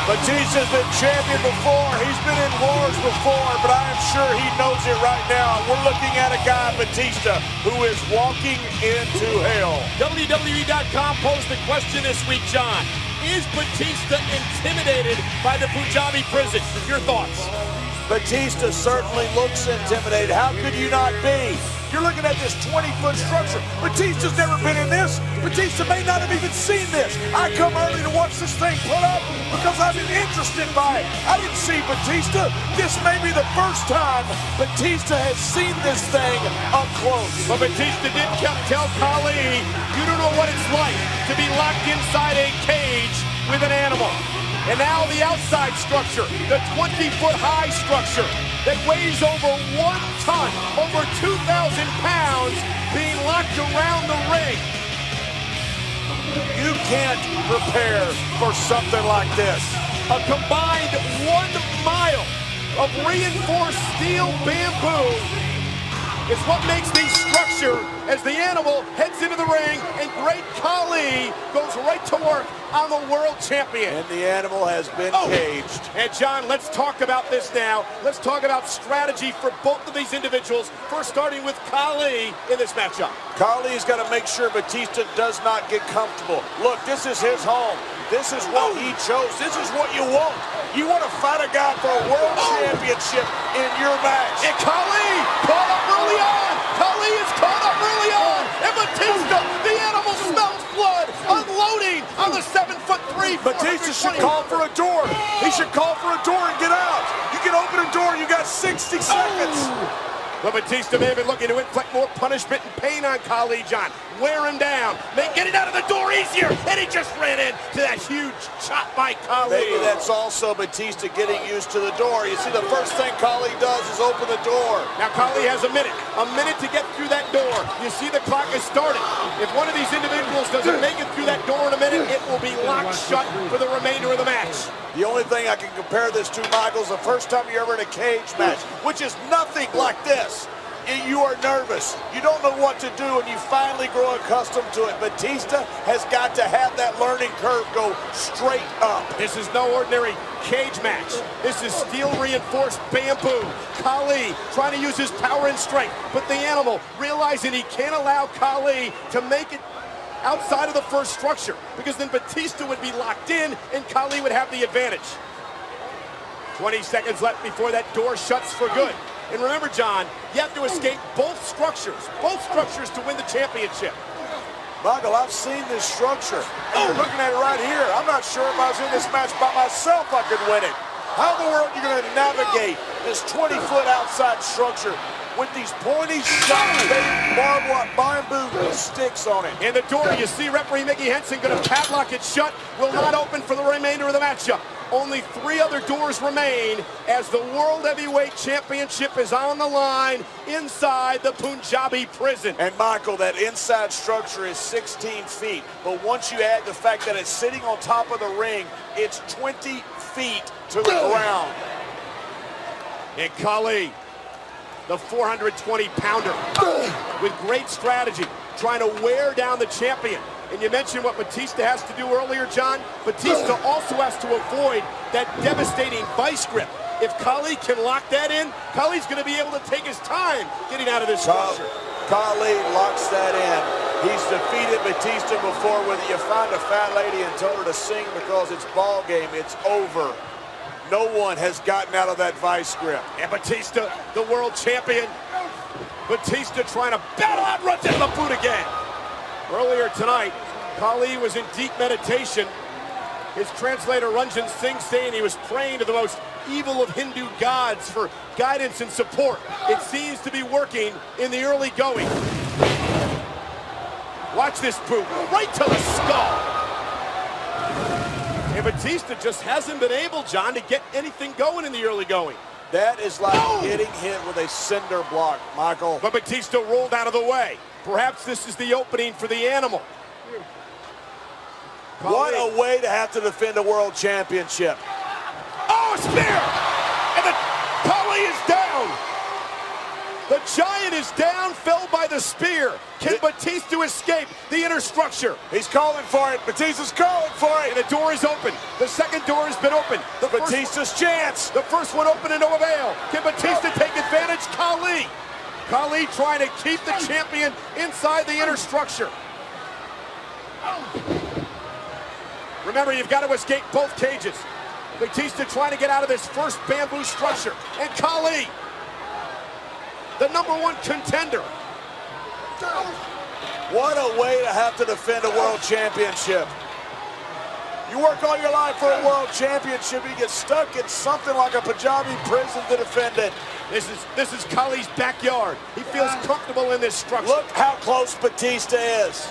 Batista's been champion before. He's been in wars before, but I am sure he knows it right now. We're looking at a guy, Batista, who is walking into hell. WWE.com posed the question this week, John. Is Batista intimidated by the Punjabi prison? Your thoughts? Batista certainly looks intimidated. How could you not be? You're looking at this 20-foot structure. Batista's never been in this. Batista may not have even seen this. I come early to watch this thing put up because I've been interested by it. I didn't see Batista. This may be the first time Batista has seen this thing up close. But Batista did tell Khali, you don't know what it's like to be locked inside a cage with an animal. And now the outside structure, the 20-foot high structure that weighs over 1 ton, over 2,000 pounds, being locked around the ring. You can't prepare for something like this. A combined 1 mile of reinforced steel bamboo is what makes the structure as the animal heads into the ring, and great Khali goes right to work on the world champion. And the animal has been caged. And John, let's talk about this now. Let's talk about strategy for both of these individuals. First starting with Khali in this matchup. Khali's got to make sure Batista does not get comfortable. Look, this is his home. This is what he chose. This is what you want. You want to fight a guy for a world championship in your match. And Khali caught up early on. Khali is caught up early on. And Batista, the animal smells blood, unloading on the 7'3". Batista should call for a door. He should call for a door and get out. You can open a door, you got 60 seconds. But Batista may have been looking to inflict more punishment and pain on Khali, John. Wear him down. Make getting out of the door easier. And he just ran into that huge chop by Khali. Maybe that's also Batista getting used to the door. You see, the first thing Khali does is open the door. Now Khali has a minute to get through that door. You see the clock is started. If one of these individuals doesn't make it through that door in a minute, it will be locked shut for the remainder of the match. The only thing I can compare this to, Michael, is the first time you're ever in a cage match, which is nothing like this. You are nervous. You don't know what to do, and you finally grow accustomed to it. Batista has got to have that learning curve go straight up. This is no ordinary cage match. This is steel-reinforced bamboo. Khali trying to use his power and strength, but the animal realizing he can't allow Khali to make it outside of the first structure, because then Batista would be locked in and Khali would have the advantage. 20 seconds left before that door shuts for good. And remember, John, you have to escape both structures to win the championship. Michael, I've seen this structure. And you're looking at it right here. I'm not sure if I was in this match by myself I could win it. How in the world are you going to navigate this 20-foot outside structure with these pointy, shot-bait, barbed wire bamboo with sticks on it? And the door, you see referee Mickey Henson going to padlock it shut, will not open for the remainder of the matchup. Only 3 other doors remain as the World Heavyweight Championship is on the line inside the Punjabi prison. And Michael, that inside structure is 16 feet. But once you add the fact that it's sitting on top of the ring, it's 20 feet to the ground. And Khali, the 420-pounder, with great strategy, trying to wear down the champion. And you mentioned what Batista has to do earlier, John. Batista also has to avoid that devastating vice grip. If Khali can lock that in, Khali's going to be able to take his time getting out of this structure. Khali locks that in. He's defeated Batista before, whether you find a fat lady and tell her to sing because it's ball game, it's over. No one has gotten out of that vice grip. And Batista, the world champion. Batista trying to battle out, runs into the boot again. Earlier tonight, Khali was in deep meditation. His translator Ranjan Singh saying he was praying to the most evil of Hindu gods for guidance and support. It seems to be working in the early going. Watch this boot, right to the skull. And Batista just hasn't been able, John, to get anything going in the early going. That is like getting hit with a cinder block, Michael. But Batista rolled out of the way. Perhaps this is the opening for the animal. What a way to have to defend a world championship. Oh, a spear! And the Khali is down. The Giant is down, fell by the spear. Can Batista escape the inner structure? He's calling for it. Batista's calling for it. And the door is open. The second door has been opened. Batista's chance. The first one open and no avail. Can Batista take advantage? Khali. Khali trying to keep the champion inside the inner structure. Remember, you've got to escape both cages. Batista trying to get out of this first bamboo structure. And Khali, the #1 contender. What a way to have to defend a world championship. You work all your life for a world championship, you get stuck in something like a Punjabi prison to defend it. This is Khali's backyard. He feels comfortable in this structure. Look how close Batista is.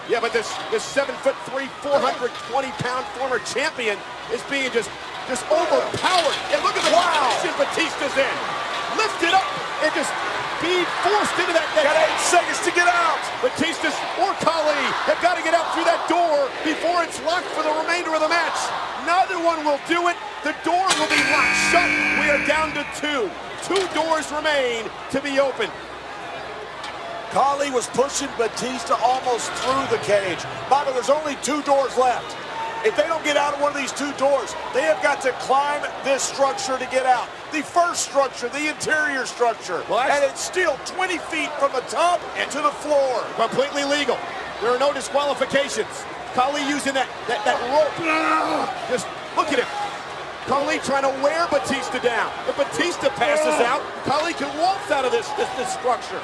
Yeah, but this 7'3", 420-pound former champion is being just overpowered. And look at the position Batista's in. Lifted up and just being forced into that. Got 8 seconds to get out. Batista or Khali have got to get out through that door before it's locked for the remainder of the match. Neither one will do it. The door will be locked shut. We are down to 2. 2 doors remain to be opened. Khali was pushing Batista almost through the cage. Michael, there's only 2 doors left. If they don't get out of one of these 2 doors, they have got to climb this structure to get out. The first structure, the interior structure. Well, and it's still 20 feet from the top and to the floor. Completely legal. There are no disqualifications. Khali using that rope. Just look at him. Khali trying to wear Batista down. If Batista passes out, Khali can waltz out of this structure.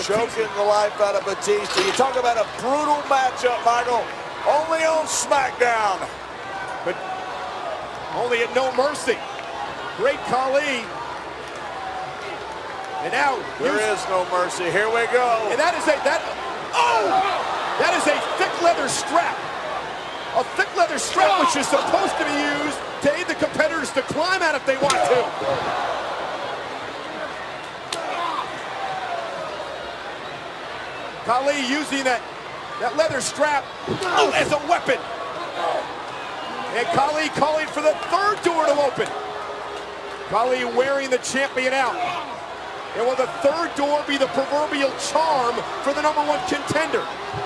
Choking the life out of Batista. You talk about a brutal matchup, Michael. Only on SmackDown. But only at No Mercy. Great Khali. And now there is no mercy. Here we go. And that is a thick leather strap. A thick leather strap which is supposed to be used to aid the competitors to climb out if they want to. Khali using that leather strap as a weapon. And Khali calling for the 3rd door to open. Khali wearing the champion out. And will the 3rd door be the proverbial charm for the #1 contender?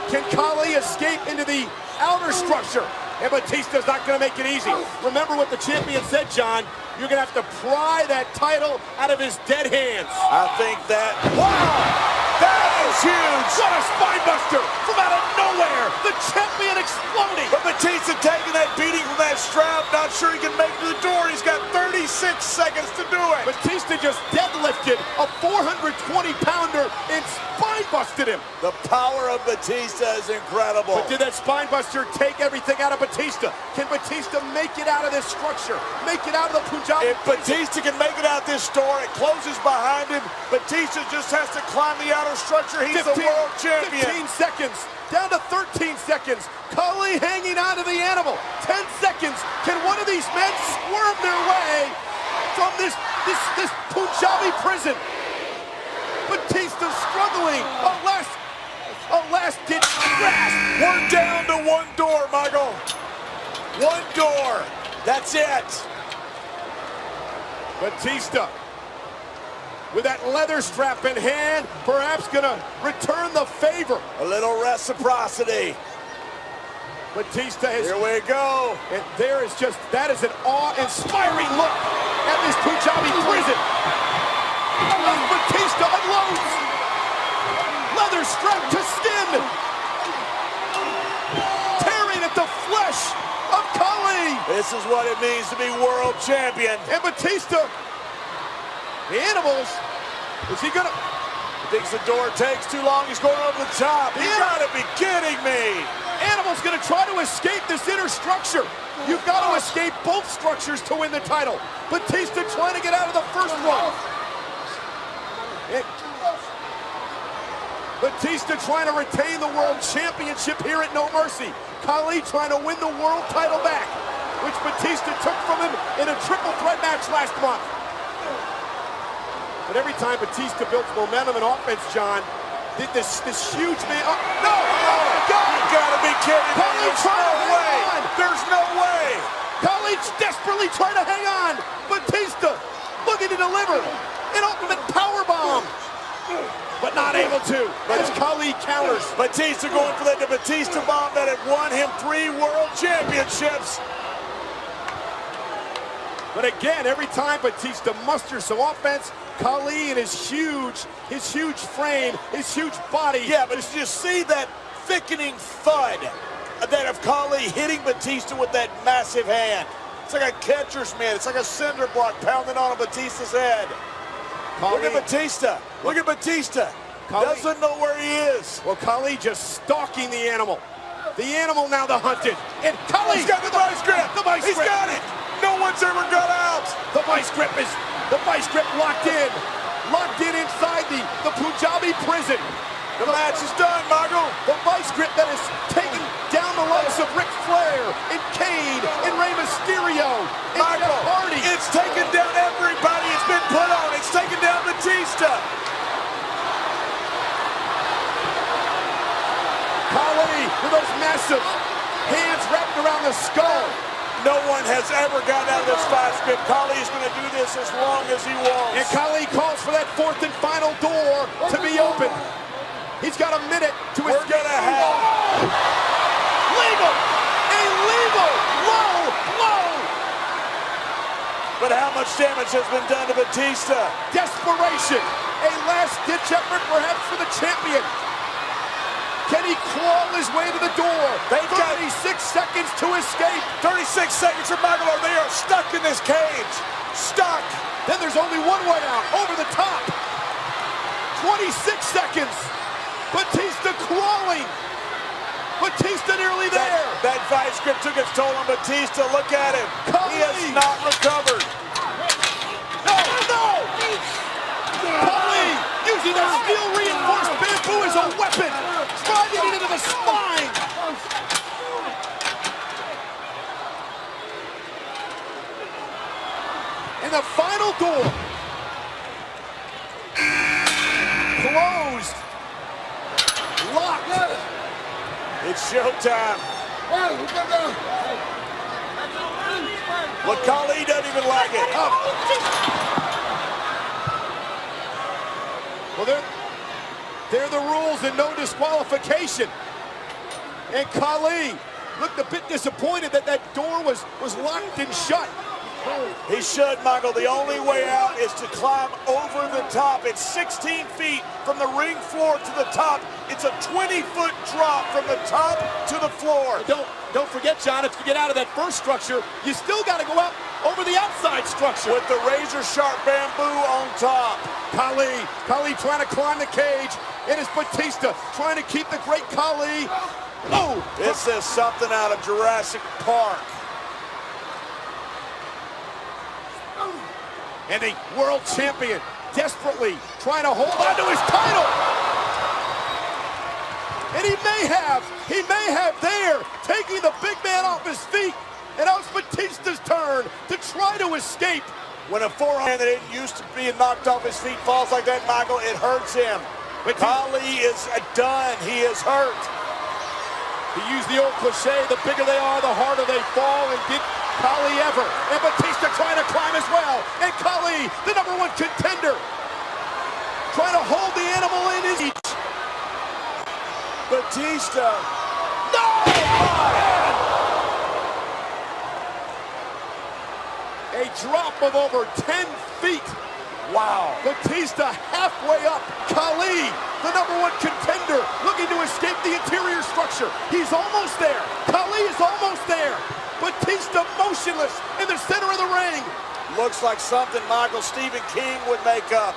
Can Khali escape into the outer structure? And Batista's not going to make it easy. Remember what the champion said, John. You're going to have to pry that title out of his dead hands. I think that... Wow! That is huge! What a spine buster from out of nowhere! The champion exploding! But Batista taking that beating from that strap, not sure he can make it to the door. He's got 36 seconds to do it. Batista just deadlifted a 420-pounder and spine busted him. The power of Batista is incredible. But did that spine buster take everything out of Batista? Can Batista make it out of this structure? Make it out of the Punjabi? If Batista can make it out this door, it closes behind him. Batista just has to climb the outer structure. He's the world champion. 15 seconds. Down to 13 seconds. Khali hanging on to the animal. 10 seconds. Can one of these men squirm their way from this Punjabi prison? Batista struggling. A last-ditch grasp. We're down to 1 door, Michael. 1 door. That's it. Batista, with that leather strap in hand, perhaps gonna return the favor. A little reciprocity. Batista has... Here we go. And that is an awe-inspiring look at this Punjabi prison. As Batista unloads. Leather strap to skin. Tearing at the flesh of Khali. This is what it means to be world champion. And Batista, the animals, is he gonna... Thinks the door takes too long. He's going over the top. You gotta be kidding me. Animal's gonna try to escape this inner structure. You've got to escape both structures to win the title. Batista trying to get out of the first one. Batista trying to retain the world championship here at No Mercy. Khali trying to win the world title back, which Batista took from him in a triple threat match last month. But every time Batista builds momentum and offense, John, this huge man... Oh, no! Oh, my God! You gotta be kidding me. Khali's trying to hang on. There's no way. Khali's desperately trying to hang on. Batista looking to deliver an ultimate power bomb, but not able to. As Khali counters. Batista going for that Batista bomb that had won him 3 world championships. But again, every time Batista musters some offense, Khali and his huge frame, his huge body. Yeah, but you see that thickening thud that of Khali hitting Batista with that massive hand. It's like a catcher's mitt. It's like a cinder block pounding on Batista's head. Look at Batista. Look at Batista. Doesn't know where he is. Well, Khali just stalking the animal. The animal now the hunted. And Khali's got the vice grip. He's got it. No one's ever got out. The vice grip locked in inside the Punjabi prison. The match is done, Michael. The vice grip that is taking down the likes of Ric Flair and Kane and Rey Mysterio and Michael, Jeff Hardy. It's taken down everybody. It's been put on. It's taken down Batista. Khali with those massive hands wrapped around the skull. No one has ever gotten out of this vice grip. Khali is going to do this as long as he wants. And Khali calls for that 4th and final door to be open. He's got a minute to escape. We're going to have legal, a legal low blow. But how much damage has been done to Batista? Desperation, a last-ditch effort perhaps for the champion. Can he crawl his way to the door? They've 36 seconds to escape. 36 seconds for Michael. They are stuck in this cage. Stuck. Then there's only one way out, over the top. 26 seconds. Batista crawling. Batista nearly there. That vice grip took its toll on Batista. Look at him. Khali. He has not recovered. No! Khali using that steel reinforced bamboo as a weapon. Driving it into the spine. And the final door. Closed. Locked. It's showtime. But Khali doesn't even like it. Well, they're the rules and no disqualification. And Khali looked a bit disappointed that that door was locked and shut. He should, Michael. The only way out is to climb over the top. It's 16 feet from the ring floor to the top. It's a 20-foot drop from the top to the floor. Don't forget, John, if you get out of that first structure, you still got to go out over the outside structure. With the razor-sharp bamboo on top. Khali trying to climb the cage. It is Batista trying to keep the great Khali. Oh! This is something out of Jurassic Park. And a world champion desperately trying to hold on to his title. And he may have there, taking the big man off his feet. And now it's Batista's turn to try to escape. When a forehand that didn't used to be knocked off his feet falls like that, Michael, it hurts him. But Khali is done. He is hurt. To use the old cliche, the bigger they are, the harder they fall. And did Khali ever? And Batista trying to climb as well. And Khali, the #1 contender, trying to hold the animal in his reach. Batista. No! A drop of over 10 feet. Wow. Batista halfway up. Khali, the #1 contender, looking to escape the interior structure. He's almost there. Khali is almost there. Batista motionless in the center of the ring. Looks like something Michael Stephen King would make up.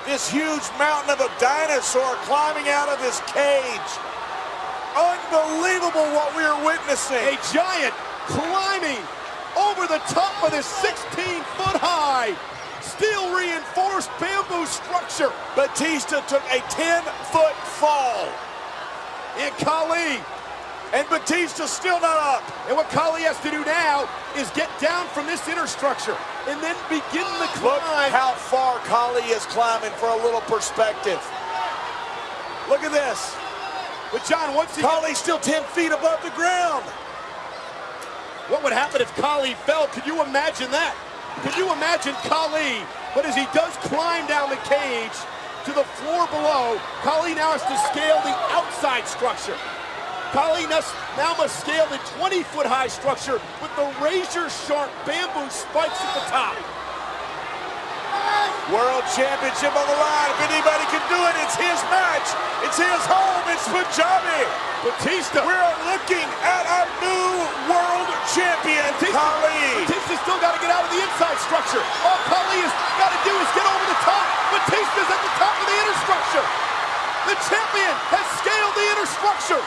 This huge mountain of a dinosaur climbing out of this cage. Unbelievable what we are witnessing. A giant climbing over the top of this 16-foot high steel reinforced bamboo structure. Batista took a 10-foot fall. And Khali. And Batista's still not up. And what Khali has to do now is get down from this inner structure and then begin the climb. Look how far Khali is climbing for a little perspective. Look at this. But John, once he Khali's still 10 feet above the ground. What would happen if Khali fell? Could you imagine that? Can you imagine Khali? But as he does climb down the cage to the floor below, Khali now has to scale the outside structure. Khali now must scale the 20-foot-high structure with the razor-sharp bamboo spikes at the top. World Championship on the line. If anybody can do it, it's his match. It's his home. It's Punjabi. Batista. We're looking at our new world champion, Khali. Batista's still got to get out of the inside structure. All Khali has got to do is get over the top. Batista's at the top of the inner structure. The champion has scaled the inner structure.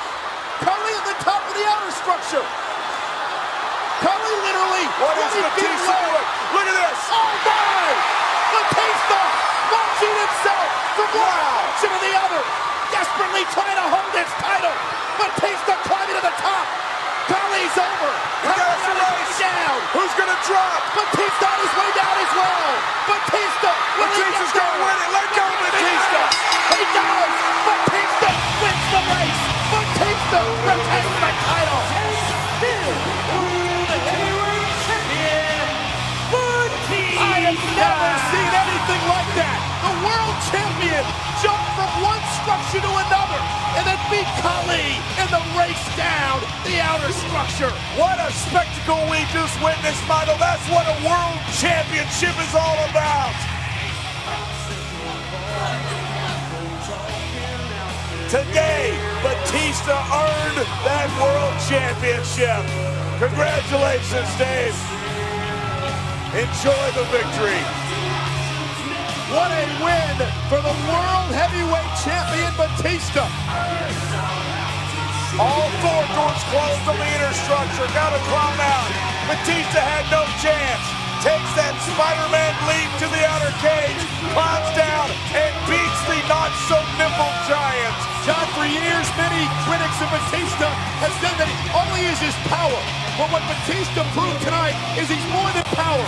Khali at the top of the outer structure. Khali literally. What is Batista doing? Look at this. Oh my! Batista launching himself from one option to the other, desperately trying to hold his title. Batista climbing to the top. Khali's over. We got a race. Down. Who's gonna drop? Batista on his way down as well. Batista. Batista's gonna win it. Let go, Batista. He does. Batista wins the race. Batista retains the title. I have never seen anything like that. The world champion jumped from one structure to another and then beat Khali in the race down the outer structure. What a spectacle we just witnessed, Michael. That's what a world championship is all about. Today, Batista earned that world championship. Congratulations, Dave. Enjoy the victory. What a win for the world heavyweight champion Batista. All four doors closed on the inner structure. Got to climb out. Batista had no chance. Takes that Spider-Man leap to the outer cage, climbs down, and beats the not-so-nimble giant. John, for years, many critics of Batista have said that all he is power. But what Batista proved tonight is he's more than power.